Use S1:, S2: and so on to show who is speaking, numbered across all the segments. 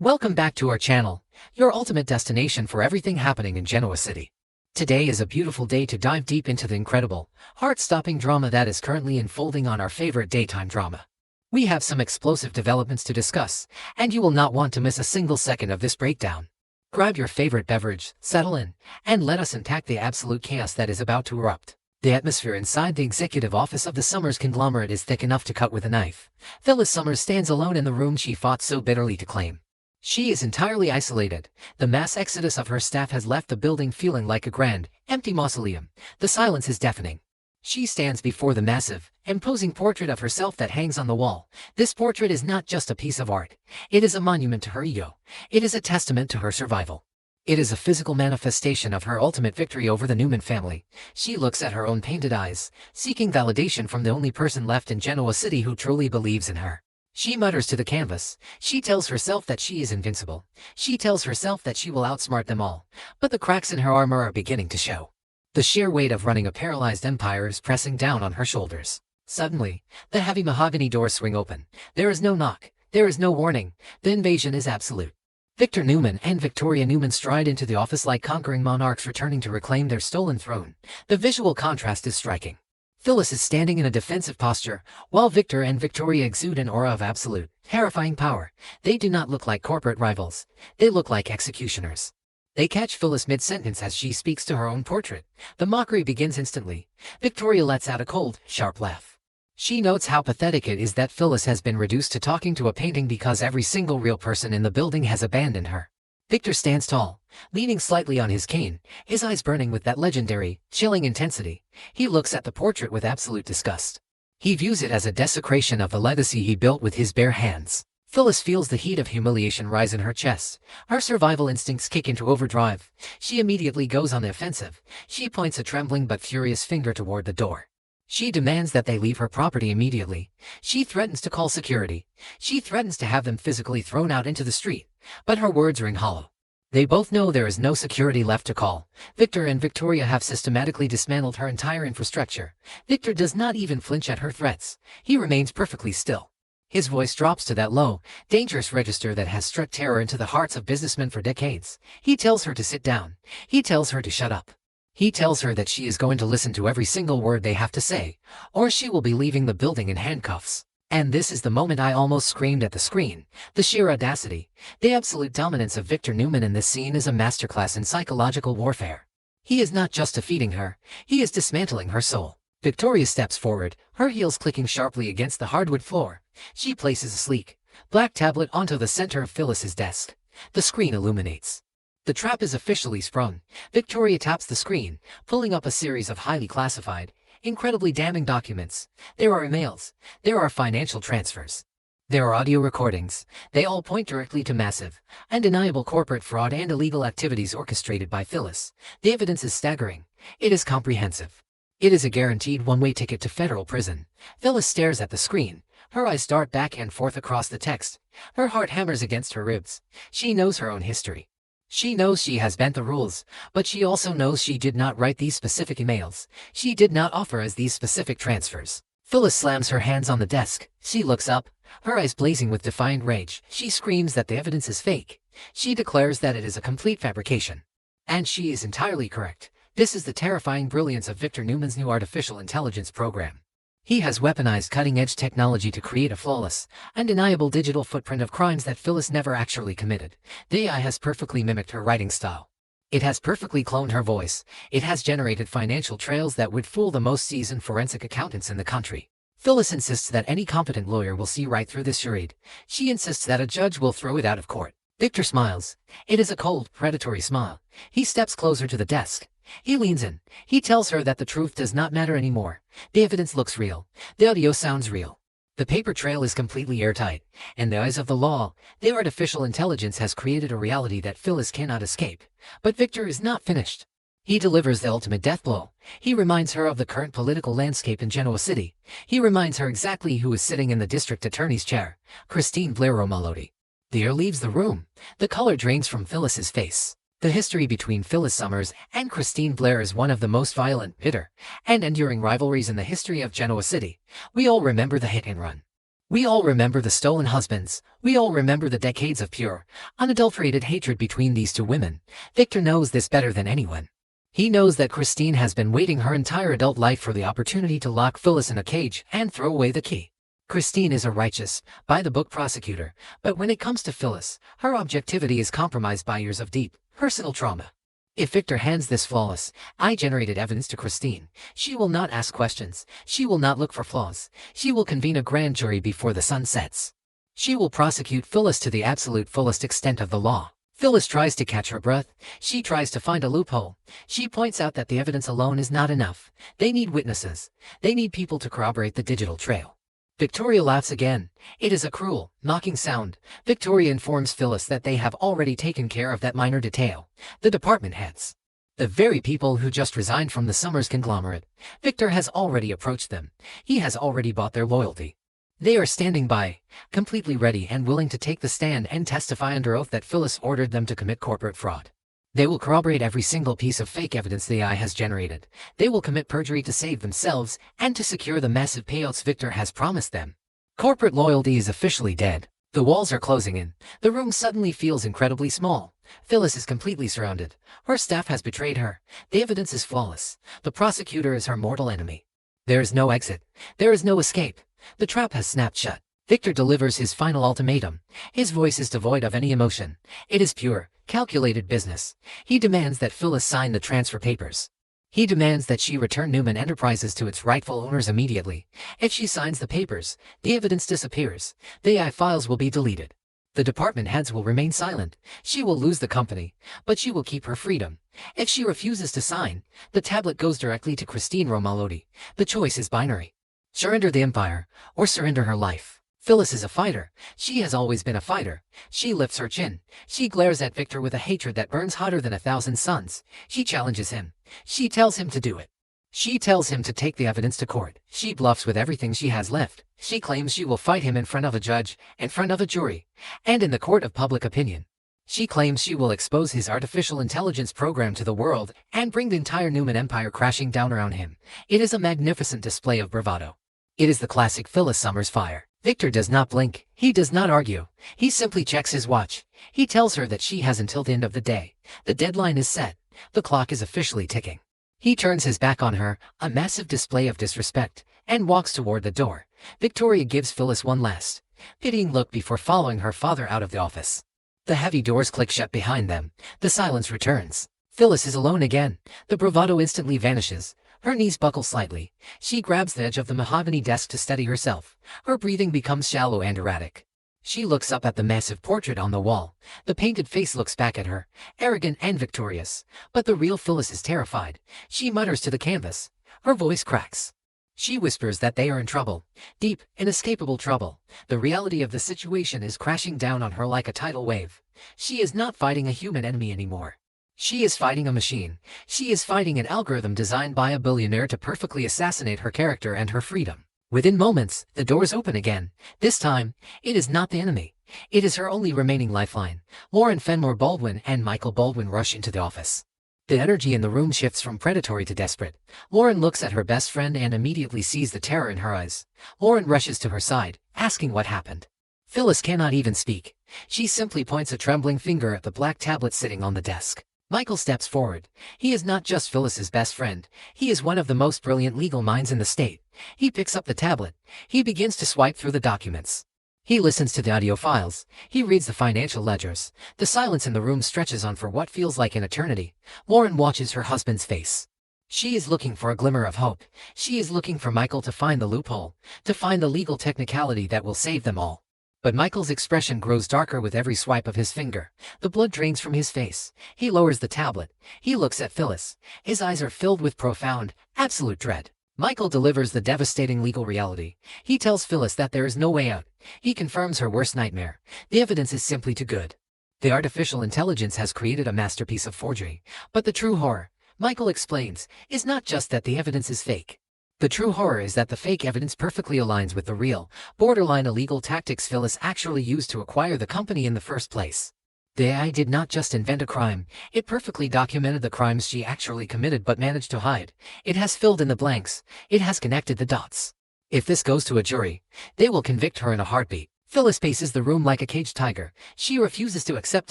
S1: Welcome back to our channel, your ultimate destination for everything happening in Genoa City. Today is a beautiful day to dive deep into the incredible, heart-stopping drama that is currently unfolding on our favorite daytime drama. We have some explosive developments to discuss, and you will not want to miss a single second of this breakdown. Grab your favorite beverage, settle in, and let us unpack the absolute chaos that is about to erupt. The atmosphere inside the executive office of the Summers conglomerate is thick enough to cut with a knife. Phyllis Summers stands alone in the room she fought so bitterly to claim. She is entirely isolated. The mass exodus of her staff has left the building feeling like a grand, empty mausoleum. The silence is deafening. She stands before the massive, imposing portrait of herself that hangs on the wall. This portrait is not just a piece of art. It is a monument to her ego. It is a testament to her survival. It is a physical manifestation of her ultimate victory over the Newman family. She looks at her own painted eyes, seeking validation from the only person left in Genoa City who truly believes in her. She mutters to the canvas. She tells herself that she is invincible. She tells herself that she will outsmart them all. But the cracks in her armor are beginning to show. The sheer weight of running a paralyzed empire is pressing down on her shoulders. Suddenly, the heavy mahogany doors swing open. There is no knock. There is no warning. The invasion is absolute. Victor Newman and Victoria Newman stride into the office like conquering monarchs returning to reclaim their stolen throne. The visual contrast is striking. Phyllis is standing in a defensive posture, while Victor and Victoria exude an aura of absolute, terrifying power. They do not look like corporate rivals. They look like executioners. They catch Phyllis mid-sentence as she speaks to her own portrait. The mockery begins instantly. Victoria lets out a cold, sharp laugh. She notes how pathetic it is that Phyllis has been reduced to talking to a painting because every single real person in the building has abandoned her. Victor stands tall, leaning slightly on his cane, his eyes burning with that legendary, chilling intensity. He looks at the portrait with absolute disgust. He views it as a desecration of the legacy he built with his bare hands. Phyllis feels the heat of humiliation rise in her chest. Her survival instincts kick into overdrive. She immediately goes on the offensive. She points a trembling but furious finger toward the door. She demands that they leave her property immediately. She threatens to call security. She threatens to have them physically thrown out into the street. But her words ring hollow. They both know there is no security left to call. Victor and Victoria have systematically dismantled her entire infrastructure. Victor does not even flinch at her threats. He remains perfectly still. His voice drops to that low, dangerous register that has struck terror into the hearts of businessmen for decades. He tells her to sit down. He tells her to shut up. He tells her that she is going to listen to every single word they have to say, or she will be leaving the building in handcuffs. And this is the moment I almost screamed at the screen. The sheer audacity, the absolute dominance of Victor Newman in this scene is a masterclass in psychological warfare. He is not just defeating her, he is dismantling her soul. Victoria steps forward, her heels clicking sharply against the hardwood floor. She places a sleek, black tablet onto the center of Phyllis's desk. The screen illuminates. The trap is officially sprung. Victoria taps the screen, pulling up a series of highly classified, incredibly damning documents. There are emails. There are financial transfers. There are audio recordings. They all point directly to massive, undeniable corporate fraud and illegal activities orchestrated by Phyllis. The evidence is staggering. It is comprehensive. It is a guaranteed one-way ticket to federal prison. Phyllis stares at the screen. Her eyes dart back and forth across the text. Her heart hammers against her ribs. She knows her own history. She knows she has bent the rules, but she also knows she did not write these specific emails. She did not authorize these specific transfers. Phyllis slams her hands on the desk. She looks up, her eyes blazing with defiant rage. She screams that the evidence is fake. She declares that it is a complete fabrication. And she is entirely correct. This is the terrifying brilliance of Victor Newman's new artificial intelligence program. He has weaponized cutting-edge technology to create a flawless, undeniable digital footprint of crimes that Phyllis never actually committed. The AI has perfectly mimicked her writing style. It has perfectly cloned her voice. It has generated financial trails that would fool the most seasoned forensic accountants in the country. Phyllis insists that any competent lawyer will see right through this charade. She insists that a judge will throw it out of court. Victor smiles. It is a cold, predatory smile. He steps closer to the desk. He leans in. He tells her that the truth does not matter anymore. The evidence looks real. The audio sounds real. The paper trail is completely airtight. In the eyes of the law, the artificial intelligence has created a reality that Phyllis cannot escape. But Victor is not finished. He delivers the ultimate death blow. He reminds her of the current political landscape in Genoa City. He reminds her exactly who is sitting in the district attorney's chair, Christine Blair Romalotti. The air leaves the room. The color drains from Phyllis's face. The history between Phyllis Summers and Christine Blair is one of the most violent, bitter, and enduring rivalries in the history of Genoa City. We all remember the hit and run. We all remember the stolen husbands. We all remember the decades of pure, unadulterated hatred between these two women. Victor knows this better than anyone. He knows that Christine has been waiting her entire adult life for the opportunity to lock Phyllis in a cage and throw away the key. Christine is a righteous, by-the-book prosecutor, but when it comes to Phyllis, her objectivity is compromised by years of deep, personal trauma. If Victor hands this flawless, I-generated evidence to Christine, she will not ask questions, she will not look for flaws, she will convene a grand jury before the sun sets. She will prosecute Phyllis to the absolute fullest extent of the law. Phyllis tries to catch her breath, she tries to find a loophole. She points out that the evidence alone is not enough. They need witnesses. They need people to corroborate the digital trail. Victoria laughs again. It is a cruel, mocking sound. Victoria informs Phyllis that they have already taken care of that minor detail. The department heads. The very people who just resigned from the Summers conglomerate. Victor has already approached them. He has already bought their loyalty. They are standing by, completely ready and willing to take the stand and testify under oath that Phyllis ordered them to commit corporate fraud. They will corroborate every single piece of fake evidence the AI has generated. They will commit perjury to save themselves and to secure the massive payouts Victor has promised them. Corporate loyalty is officially dead. The walls are closing in. The room suddenly feels incredibly small. Phyllis is completely surrounded. Her staff has betrayed her. The evidence is flawless. The prosecutor is her mortal enemy. There is no exit. There is no escape. The trap has snapped shut. Victor delivers his final ultimatum. His voice is devoid of any emotion. It is pure, calculated business. He demands that Phyllis sign the transfer papers. He demands that she return Newman Enterprises to its rightful owners immediately. If she signs the papers, the evidence disappears. The AI files will be deleted. The department heads will remain silent. She will lose the company, but she will keep her freedom. If she refuses to sign, the tablet goes directly to Christine Romalotti. The choice is binary. Surrender the empire, or surrender her life. Phyllis is a fighter. She has always been a fighter. She lifts her chin. She glares at Victor with a hatred that burns hotter than 1,000 suns. She challenges him. She tells him to do it. She tells him to take the evidence to court. She bluffs with everything she has left. She claims she will fight him in front of a judge, in front of a jury, and in the court of public opinion. She claims she will expose his artificial intelligence program to the world and bring the entire Newman empire crashing down around him. It is a magnificent display of bravado. It is the classic Phyllis Summers fire. Victor does not blink. He does not argue. He simply checks his watch. He tells her that she has until the end of the day. The deadline is set. The clock is officially ticking. He turns his back on her, a massive display of disrespect, and walks toward the door. Victoria gives Phyllis one last, pitying look before following her father out of the office. The heavy doors click shut behind them. The silence returns. Phyllis is alone again. The bravado instantly vanishes. Her knees buckle slightly. She grabs the edge of the mahogany desk to steady herself. Her breathing becomes shallow and erratic. She looks up at the massive portrait on the wall. The painted face looks back at her, arrogant and victorious. But the real Phyllis is terrified. She mutters to the canvas. Her voice cracks. She whispers that they are in trouble. Deep, inescapable trouble. The reality of the situation is crashing down on her like a tidal wave. She is not fighting a human enemy anymore. She is fighting a machine. She is fighting an algorithm designed by a billionaire to perfectly assassinate her character and her freedom. Within moments, the doors open again. This time, it is not the enemy. It is her only remaining lifeline. Lauren Fenmore Baldwin and Michael Baldwin rush into the office. The energy in the room shifts from predatory to desperate. Lauren looks at her best friend and immediately sees the terror in her eyes. Lauren rushes to her side, asking what happened. Phyllis cannot even speak. She simply points a trembling finger at the black tablet sitting on the desk. Michael steps forward. He is not just Phyllis's best friend. He is one of the most brilliant legal minds in the state. He picks up the tablet. He begins to swipe through the documents. He listens to the audio files. He reads the financial ledgers. The silence in the room stretches on for what feels like an eternity. Lauren watches her husband's face. She is looking for a glimmer of hope. She is looking for Michael to find the loophole, to find the legal technicality that will save them all. But Michael's expression grows darker with every swipe of his finger. The blood drains from his face. He lowers the tablet. He looks at Phyllis. His eyes are filled with profound, absolute dread. Michael delivers the devastating legal reality. He tells Phyllis that there is no way out. He confirms her worst nightmare. The evidence is simply too good. The artificial intelligence has created a masterpiece of forgery. But the true horror, Michael explains, is not just that the evidence is fake. The true horror is that the fake evidence perfectly aligns with the real, borderline illegal tactics Phyllis actually used to acquire the company in the first place. The AI did not just invent a crime, it perfectly documented the crimes she actually committed but managed to hide. It has filled in the blanks, it has connected the dots. If this goes to a jury, they will convict her in a heartbeat. Phyllis paces the room like a caged tiger. She refuses to accept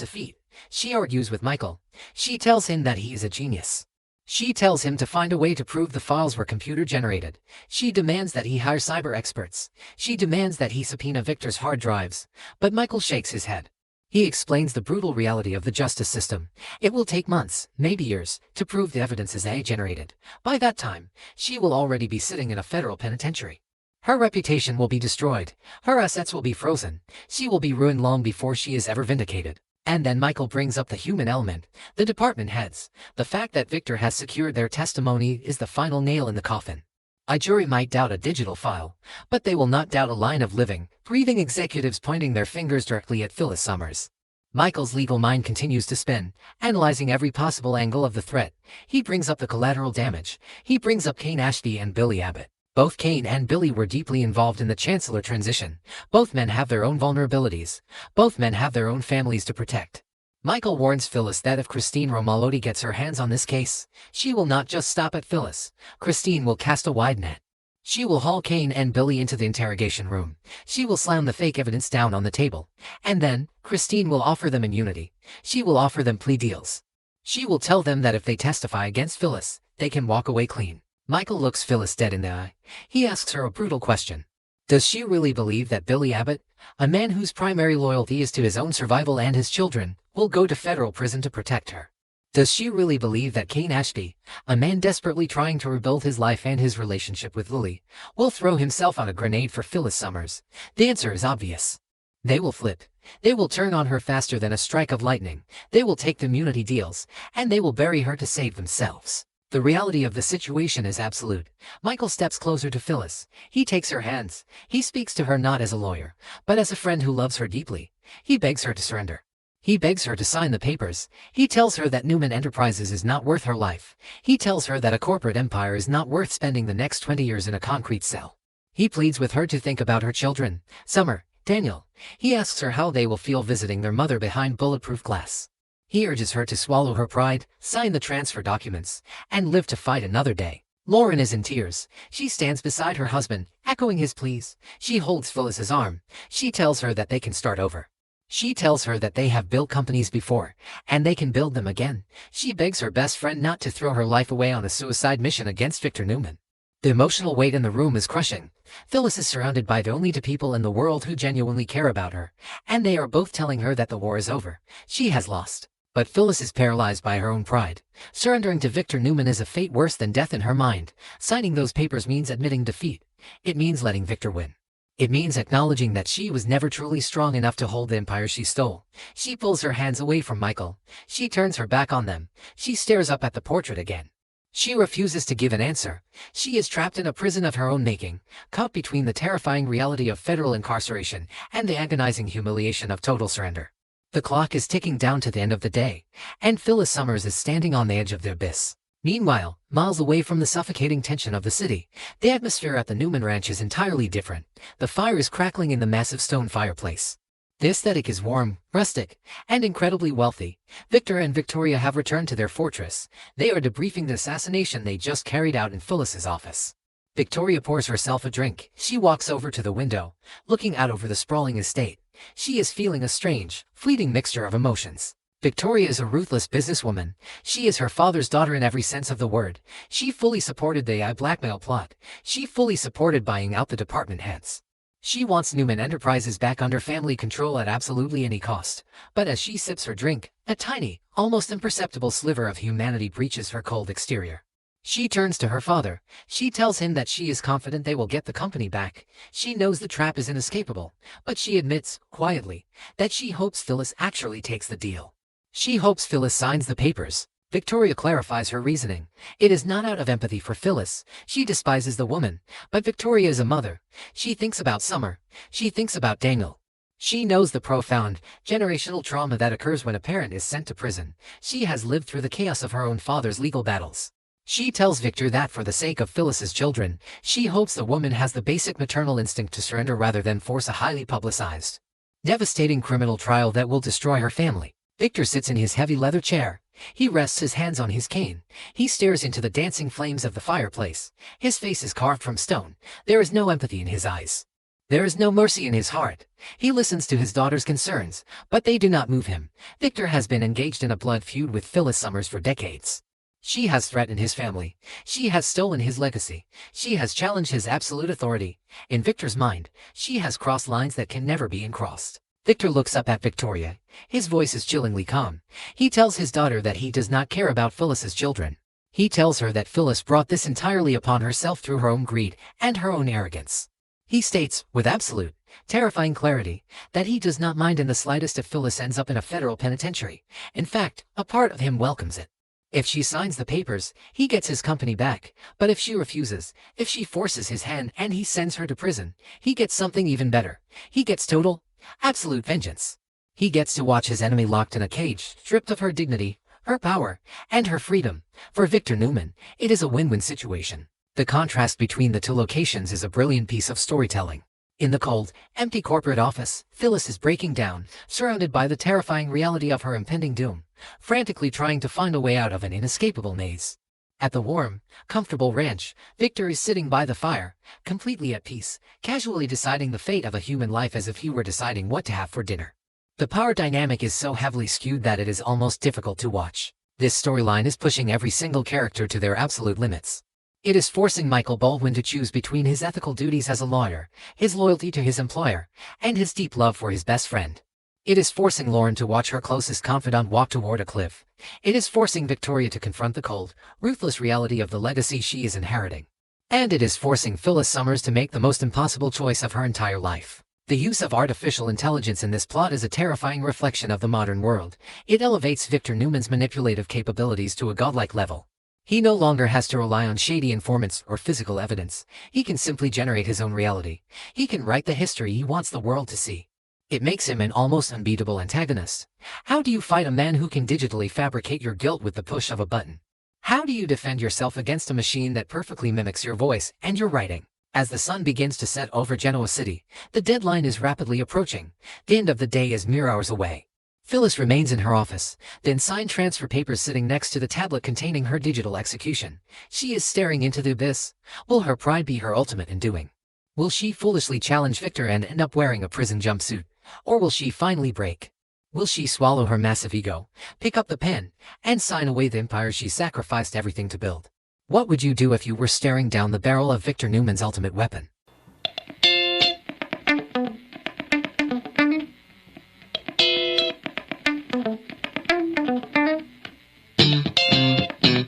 S1: defeat. She argues with Michael. She tells him that he is a genius. She tells him to find a way to prove the files were computer-generated. She demands that he hire cyber experts. She demands that he subpoena Victor's hard drives. But Michael shakes his head. He explains the brutal reality of the justice system. It will take months, maybe years, to prove the evidence is AI-generated. By that time, she will already be sitting in a federal penitentiary. Her reputation will be destroyed. Her assets will be frozen. She will be ruined long before she is ever vindicated. And then Michael brings up the human element, the department heads. The fact that Victor has secured their testimony is the final nail in the coffin. A jury might doubt a digital file, but they will not doubt a line of living, breathing executives pointing their fingers directly at Phyllis Summers. Michael's legal mind continues to spin, analyzing every possible angle of the threat. He brings up the collateral damage. He brings up Kane Ashby and Billy Abbott. Both Kane and Billy were deeply involved in the Chancellor transition. Both men have their own vulnerabilities. Both men have their own families to protect. Michael warns Phyllis that if Christine Romalotti gets her hands on this case, she will not just stop at Phyllis. Christine will cast a wide net. She will haul Kane and Billy into the interrogation room. She will slam the fake evidence down on the table. And then, Christine will offer them immunity. She will offer them plea deals. She will tell them that if they testify against Phyllis, they can walk away clean. Michael looks Phyllis dead in the eye. He asks her a brutal question. Does she really believe that Billy Abbott, a man whose primary loyalty is to his own survival and his children, will go to federal prison to protect her? Does she really believe that Kane Ashby, a man desperately trying to rebuild his life and his relationship with Lily, will throw himself on a grenade for Phyllis Summers? The answer is obvious. They will flip. They will turn on her faster than a strike of lightning. They will take the immunity deals, and they will bury her to save themselves. The reality of the situation is absolute. Michael steps closer to Phyllis. He takes her hands. He speaks to her not as a lawyer, but as a friend who loves her deeply. He begs her to surrender. He begs her to sign the papers. He tells her that Newman Enterprises is not worth her life. He tells her that a corporate empire is not worth spending the next 20 years in a concrete cell. He pleads with her to think about her children, Summer, Daniel. He asks her how they will feel visiting their mother behind bulletproof glass. He urges her to swallow her pride, sign the transfer documents, and live to fight another day. Lauren is in tears. She stands beside her husband, echoing his pleas. She holds Phyllis's arm. She tells her that they can start over. She tells her that they have built companies before, and they can build them again. She begs her best friend not to throw her life away on a suicide mission against Victor Newman. The emotional weight in the room is crushing. Phyllis is surrounded by the only two people in the world who genuinely care about her, and they are both telling her that the war is over. She has lost. But Phyllis is paralyzed by her own pride. Surrendering to Victor Newman is a fate worse than death in her mind. Signing those papers means admitting defeat. It means letting Victor win. It means acknowledging that she was never truly strong enough to hold the empire she stole. She pulls her hands away from Michael. She turns her back on them. She stares up at the portrait again. She refuses to give an answer. She is trapped in a prison of her own making, caught between the terrifying reality of federal incarceration and the agonizing humiliation of total surrender. The clock is ticking down to the end of the day, and Phyllis Summers is standing on the edge of the abyss. Meanwhile, miles away from the suffocating tension of the city, the atmosphere at the Newman Ranch is entirely different. The fire is crackling in the massive stone fireplace. The aesthetic is warm, rustic, and incredibly wealthy. Victor and Victoria have returned to their fortress. They are debriefing the assassination they just carried out in Phyllis's office. Victoria pours herself a drink. She walks over to the window, looking out over the sprawling estate. She is feeling a strange, fleeting mixture of emotions. Victoria is a ruthless businesswoman. She is her father's daughter in every sense of the word. She fully supported the AI blackmail plot. She fully supported buying out the department heads. She wants Newman Enterprises back under family control at absolutely any cost. But as she sips her drink, a tiny, almost imperceptible sliver of humanity breaches her cold exterior. She turns to her father. She tells him that she is confident they will get the company back. She knows the trap is inescapable, but she admits, quietly, that she hopes Phyllis actually takes the deal. She hopes Phyllis signs the papers. Victoria clarifies her reasoning. It is not out of empathy for Phyllis. She despises the woman, but Victoria is a mother. She thinks about Summer. She thinks about Daniel. She knows the profound, generational trauma that occurs when a parent is sent to prison. She has lived through the chaos of her own father's legal battles. She tells Victor that for the sake of Phyllis's children, she hopes the woman has the basic maternal instinct to surrender rather than force a highly publicized, devastating criminal trial that will destroy her family. Victor sits in his heavy leather chair. He rests his hands on his cane. He stares into the dancing flames of the fireplace. His face is carved from stone. There is no empathy in his eyes. There is no mercy in his heart. He listens to his daughter's concerns, but they do not move him. Victor has been engaged in a blood feud with Phyllis Summers for decades. She has threatened his family. She has stolen his legacy. She has challenged his absolute authority. In Victor's mind, she has crossed lines that can never be uncrossed. Victor looks up at Victoria. His voice is chillingly calm. He tells his daughter that he does not care about Phyllis's children. He tells her that Phyllis brought this entirely upon herself through her own greed and her own arrogance. He states, with absolute, terrifying clarity, that he does not mind in the slightest if Phyllis ends up in a federal penitentiary. In fact, a part of him welcomes it. If she signs the papers, he gets his company back. But if she refuses, if she forces his hand and he sends her to prison, he gets something even better. He gets total, absolute vengeance. He gets to watch his enemy locked in a cage, stripped of her dignity, her power, and her freedom. For Victor Newman, it is a win-win situation. The contrast between the two locations is a brilliant piece of storytelling. In the cold, empty corporate office, Phyllis is breaking down, surrounded by the terrifying reality of her impending doom, frantically trying to find a way out of an inescapable maze. At the warm, comfortable ranch, Victor is sitting by the fire, completely at peace, casually deciding the fate of a human life as if he were deciding what to have for dinner. The power dynamic is so heavily skewed that it is almost difficult to watch. This storyline is pushing every single character to their absolute limits. It is forcing Michael Baldwin to choose between his ethical duties as a lawyer, his loyalty to his employer, and his deep love for his best friend. It is forcing Lauren to watch her closest confidant walk toward a cliff. It is forcing Victoria to confront the cold, ruthless reality of the legacy she is inheriting. And it is forcing Phyllis Summers to make the most impossible choice of her entire life. The use of artificial intelligence in this plot is a terrifying reflection of the modern world. It elevates Victor Newman's manipulative capabilities to a godlike level. He no longer has to rely on shady informants or physical evidence. He can simply generate his own reality. He can write the history he wants the world to see. It makes him an almost unbeatable antagonist. How do you fight a man who can digitally fabricate your guilt with the push of a button? How do you defend yourself against a machine that perfectly mimics your voice and your writing? As the sun begins to set over Genoa City, the deadline is rapidly approaching. The end of the day is mere hours away. Phyllis remains in her office, then signed transfer papers sitting next to the tablet containing her digital execution. She is staring into the abyss. Will her pride be her ultimate undoing? Will she foolishly challenge Victor and end up wearing a prison jumpsuit? Or will she finally break? Will she swallow her massive ego, pick up the pen, and sign away the empire she sacrificed everything to build? What would you do if you were staring down the barrel of Victor Newman's ultimate weapon?